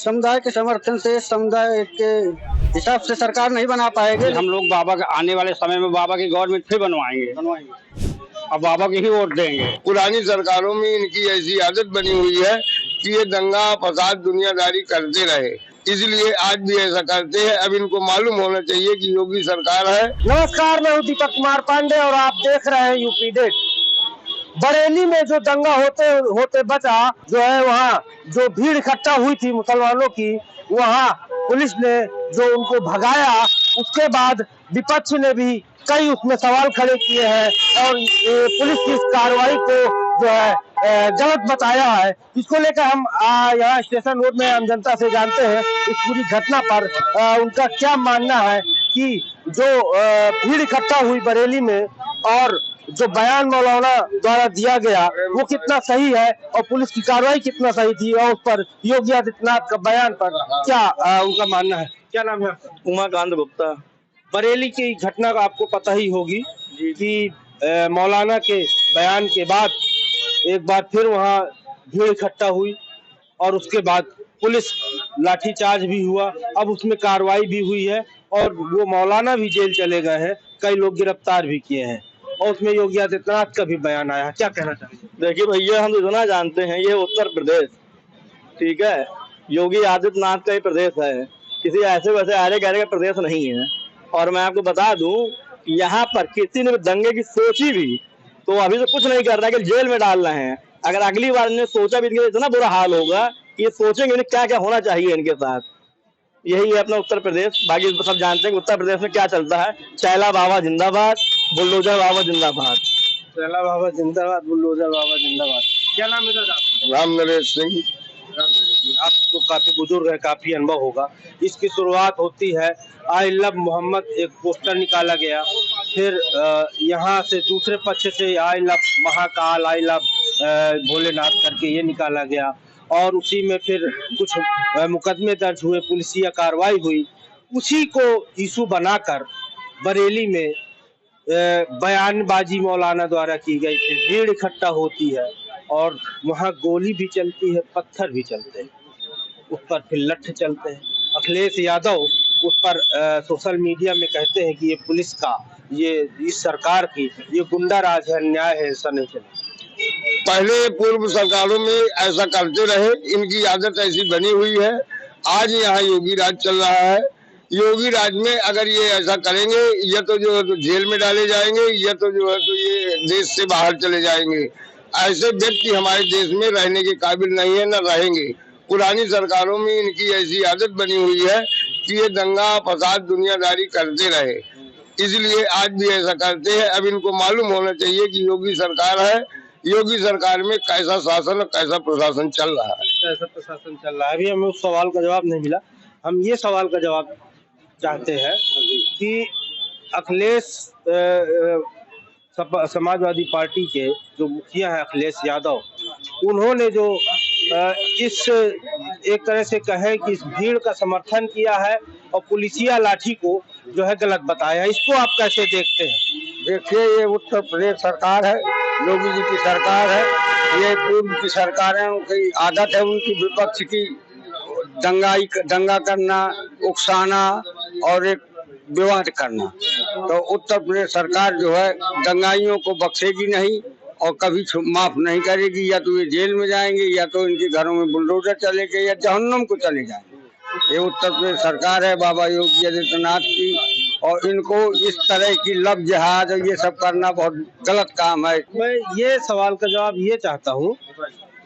समुदाय के समर्थन से, समुदाय के हिसाब से सरकार नहीं बना पाएंगे। हम लोग बाबा के आने वाले समय में बाबा की गवर्नमेंट फिर बनवाएंगे। अब बाबा की ही वोट देंगे। पुरानी सरकारों में इनकी ऐसी आदत बनी हुई है कि ये दंगा फसाद दुनियादारी करते रहे, इसलिए आज भी ऐसा करते हैं। अब इनको मालूम होना चाहिए कि योगी सरकार है। नमस्कार, मैं हूं दीपक कुमार पांडे और आप देख रहे हैं यूपी डेट। बरेली में जो दंगा होते होते बचा, जो है वहाँ जो भीड़ इकट्ठा हुई थी मुसलमानों की, वहाँ पुलिस ने जो उनको भगाया, उसके बाद विपक्ष ने भी कई उसमें सवाल खड़े किए हैं और पुलिस की इस कार्रवाई को जो है गलत बताया है। इसको लेकर हम यहाँ स्टेशन रोड में आम जनता से जानते हैं इस पूरी घटना पर उनका क्या मानना है कि जो भीड़ इकट्ठा हुई बरेली में और जो बयान मौलाना द्वारा दिया गया वो कितना सही है और पुलिस की कार्रवाई कितना सही थी, और उस पर योगी आदित्यनाथ का बयान पर क्या उनका मानना है। क्या नाम है आपका? उमाकांत गुप्ता। बरेली की घटना का आपको पता ही होगी कि मौलाना के बयान के बाद एक बार फिर वहाँ भीड़ इकट्ठा हुई और उसके बाद पुलिस लाठीचार्ज भी हुआ। अब उसमें कार्रवाई भी हुई है और वो मौलाना भी जेल चले गए हैं, कई लोग गिरफ्तार भी किए हैं और उसमें योगी आदित्यनाथ का भी बयान आया है। क्या कहना चाहिए? देखिए भैया, हम इतना जानते हैं ये उत्तर प्रदेश, ठीक है, योगी आदित्यनाथ का ही प्रदेश है, किसी ऐसे वैसे आरे गहरे का प्रदेश नहीं है। और मैं आपको बता दूं कि यहाँ पर किसी ने दंगे की सोची भी तो अभी तो कुछ नहीं कर रहा है कि जेल में डाल रहे हैं। अगर अगली बार इन्हें सोचा भी तो इतना बुरा हाल होगा कि ये सोचेंगे इन्हें क्या क्या होना चाहिए इनके साथ। यही है अपना उत्तर प्रदेश। बाकी सब जानते हैं कि उत्तर प्रदेश में क्या चलता है। चैला बाबा जिंदाबाद, बुलडोजर बाबा जिंदाबाद। चैला बाबा जिंदाबाद, बुलडोजर बाबा जिंदाबाद। क्या नाम है दादा? राम नरेश सिंह। आपको काफी बुजुर्ग है, काफी अनुभव होगा। इसकी शुरुआत होती है आई लव मोहम्मद, एक पोस्टर निकाला गया, फिर यहाँ से दूसरे पक्ष से I love Mahakal, I love Bholenath करके ये निकाला गया और उसी में फिर कुछ मुकदमे दर्ज हुए, पुलिसिया कार्रवाई हुई। उसी को इशू बनाकर बरेली में बयानबाजी मौलाना द्वारा की गई थी। भीड़ इकट्ठा होती है और वहाँ गोली भी चलती है, पत्थर भी चलते हैं, उस पर फिर लठ चलते हैं। अखिलेश यादव उस पर सोशल मीडिया में कहते हैं कि ये पुलिस का, ये इस सरकार की ये गुंडा राज है, अन्याय है, ऐसा नहीं चले। पहले पूर्व सरकारों में ऐसा करते रहे, इनकी आदत ऐसी बनी हुई है। आज यहाँ योगी राज चल रहा है। योगी राज में अगर ये ऐसा करेंगे या तो जो है तो जेल में डाले जाएंगे या तो जो है तो ये देश से बाहर चले जाएंगे। ऐसे व्यक्ति हमारे देश में रहने के काबिल नहीं है, न रहेंगे। पुरानी सरकारों में इनकी ऐसी आदत बनी हुई है कि ये दंगा फसाद दुनियादारी करते रहे, इसलिए आज भी ऐसा करते हैं। अब इनको मालूम होना चाहिए कि योगी सरकार है, योगी सरकार में कैसा शासन और कैसा प्रशासन चल रहा है। कैसा प्रशासन चल रहा है। अभी हमें उस सवाल का जवाब नहीं मिला। हम ये सवाल का जवाब चाहते हैं कि अखिलेश समाजवादी पार्टी के जो मुखिया है अखिलेश यादव, उन्होंने जो इस एक तरह से कहे कि इस भीड़ का समर्थन किया है और पुलिसिया लाठी को जो है गलत बताया, इसको आप कैसे देखते हैं? देखिए, ये उत्तर प्रदेश सरकार है, योगी जी की सरकार है। ये पूर्व की सरकारें की आदत है उनकी, विपक्ष की दंगा करना, उकसाना और एक विवाद करना। तो उत्तर प्रदेश सरकार जो है दंगाइयों को बख्शेगी नहीं और कभी माफ नहीं करेगी। या तो ये जेल में जाएंगे या तो इनके घरों में बुलडोजर चलेंगे या जहन्नुम को चले जाएंगे। ये उत्तर प्रदेश सरकार है बाबा योगी आदित्यनाथ की, और इनको इस तरह की लव जिहाद और ये सब करना बहुत गलत काम है। मैं ये सवाल का जवाब ये चाहता हूँ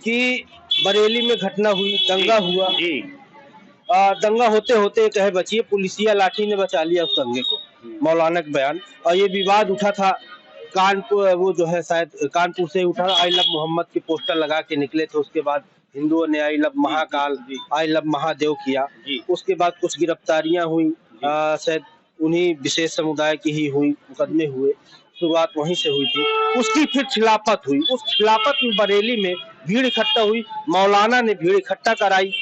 कि बरेली में घटना हुई, दंगा हुआ, दंगा होते होते कहे बचिए पुलिसिया लाठी ने बचा लिया उस दंगे को, मौलाना का बयान। और ये विवाद उठा था कानपुर, वो जो है शायद कानपुर से उठा, आई लव मोहम्मद के पोस्टर लगा के निकले थे। उसके बाद हिंदुओं ने I love Mahakal, I love Mahadev किया। उसके बाद कुछ गिरफ्तारियां हुई, शायद उन्हीं विशेष समुदाय की ही हुई, मुकदमे हुए, शुरुआत वहीं से हुई थी। उसकी फिर खिलाफत हुई। उस खिलाफत में बरेली में भीड़ इकट्ठा हुई, मौलाना ने भीड़ इकट्ठा कराई।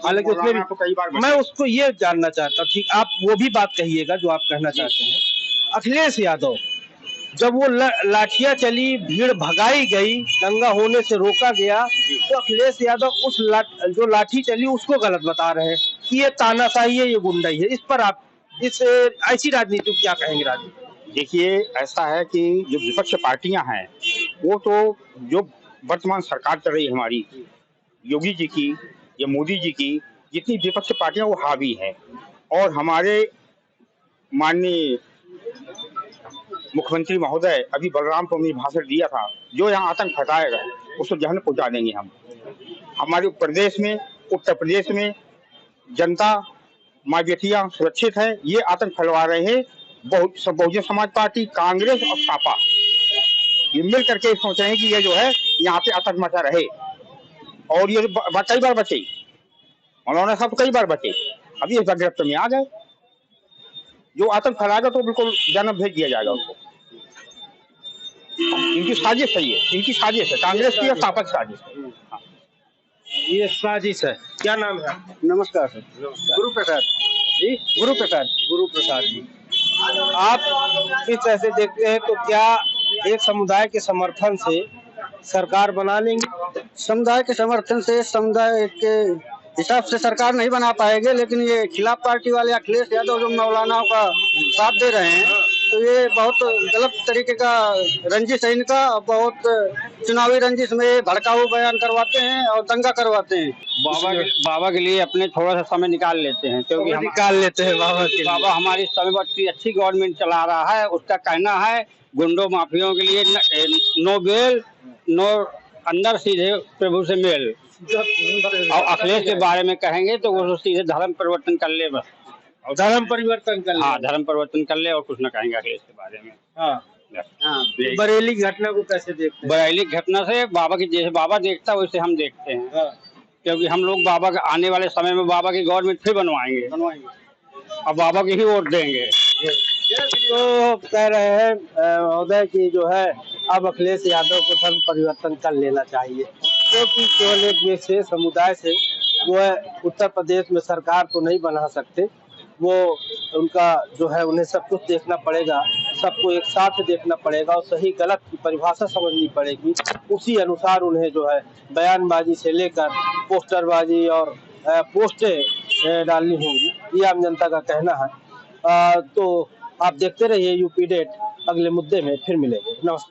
हालांकि उसमें भी कई बार मैं उसको ये जानना चाहता हूँ, ठीक आप वो भी बात कहिएगा जो आप कहना चाहते हैं। अखिलेश यादव जब वो लाठियां चली, भीड़ भगाई गई, दंगा होने से रोका गया, तो अखिलेश यादव उस जो लाठी चली उसको गलत बता रहे हैं कि ये तानाशाही है, ये गुंडाई है। इस पर आप इस ऐसी राजनीति को क्या कहेंगे? राजनीति देखिए, ऐसा है कि जो विपक्ष पार्टियां हैं वो तो जो वर्तमान सरकार चल रही है हमारी योगी जी की या मोदी जी की, जितनी विपक्ष पार्टियां वो हावी है। और हमारे माननीय मुख्यमंत्री महोदय अभी बलरामपुर में भाषण दिया था, जो यहाँ आतंक फैलाएगा उसको जहन पहुंचा देंगे हम। हमारे प्रदेश में, उत्तर प्रदेश में जनता माँ बेटियां सुरक्षित है, ये आतंक फैलवा रहे हैं बहुजन समाज पार्टी, कांग्रेस और सपा, ये मिल करके सोच रहे हैं कि ये जो है यहाँ पे आतंक मचा रहे। और ये कई बार बचे, उन्होंने सब कई बार बचे, अभी इस गिरफ्त में आ गए। जो आतंक फैलाएगा तो बिल्कुल जन्म भेज दिया जाएगा उसको। इनकी साजिश है, ये इनकी साजिश है, कांग्रेस की और सपा की साजिश है। ये साजिश है। क्या नाम है आपका? नमस्कार सर। गुरु प्रसाद जी। गुरु प्रसाद जी, आप किस तरह से देखते हैं? तो क्या एक समुदाय के समर्थन से सरकार बना लेंगे? समुदाय के समर्थन से, समुदाय के हिसाब से सरकार नहीं बना पाएंगे, लेकिन ये खिलाफ पार्टी वाले अखिलेश यादव जो मौलानाओं का साथ दे रहे हैं, तो ये बहुत गलत तरीके का रंजिश है इनका। बहुत चुनावी रंजिश में भड़काऊ बयान करवाते हैं और दंगा करवाते हैं। बाबा के लिए अपने थोड़ा सा समय निकाल लेते हैं, क्योंकि हम निकाल लेते हैं बाबा के लिए। बाबा हमारी समय बहुत अच्छी गवर्नमेंट चला रहा है। उसका कहना है गुंडों माफियों के लिए नो बेल, नो अंदर, सीधे प्रभु से मेल। और अखिलेश के बारे में कहेंगे तो वो सीधे धर्म परिवर्तन कर ले, बस धर्म परिवर्तन कर ले। हाँ, धर्म परिवर्तन कर ले और कुछ ना कहेंगे अखिलेश के बारे में। हाँ। बरेली घटना को कैसे देखते हैं? बरेली घटना से बाबा की, जैसे बाबा देखता है वैसे हम देखते हैं। क्योंकि हम लोग बाबा के आने वाले समय में बाबा की गवर्नमेंट फिर बनवाएंगे अब बाबा की ही वोट देंगे। तो कह रहे हैं महोदय की जो है अब अखिलेश यादव को धर्म परिवर्तन कर लेना चाहिए, क्योंकि केवल एक विशेष समुदाय से वो है उत्तर प्रदेश में सरकार तो नहीं बना सकते। वो उनका जो है उन्हें सब कुछ देखना पड़ेगा, सबको एक साथ देखना पड़ेगा और सही गलत की परिभाषा समझनी पड़ेगी। उसी अनुसार उन्हें जो है बयानबाजी से लेकर पोस्टरबाजी और पोस्टें डालनी होंगी, ये आम जनता का कहना है। तो आप देखते रहिए यूपी डेट, अगले मुद्दे में फिर मिलेंगे। नमस्कार।